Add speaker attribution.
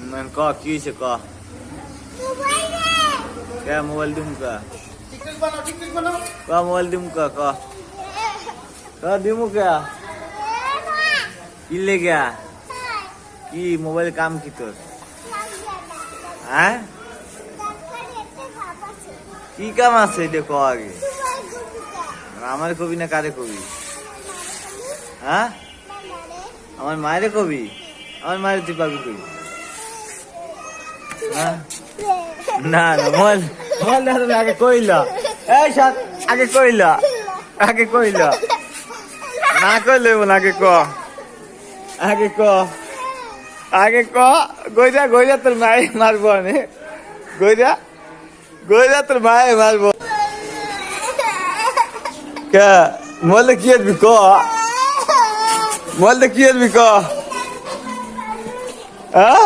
Speaker 1: ক কি হয়েছে ক মোবাইল দিম ক মোবাইল দিম ক দিমু কে কি লেগে কি মোবাইল কাম কি তোর হ্যাঁ কি কাম আছে এটা ক আগে আমার কবি না কারে কবি হ্যাঁ আমার মায়েরে কবি আমার মায়ের তুই পাবি কবি না না মোবাইল মোবাইল আগে কইলা এই সাত আগে কইলা না কইলে আগে ক আগে ক গইরা তোর মায়ে মারবো আমি গইরা তোর মায়ে মারবো কে মোবাইলে কি আসবি ক মোবাইলে কি আসবি ক হ্যাঁ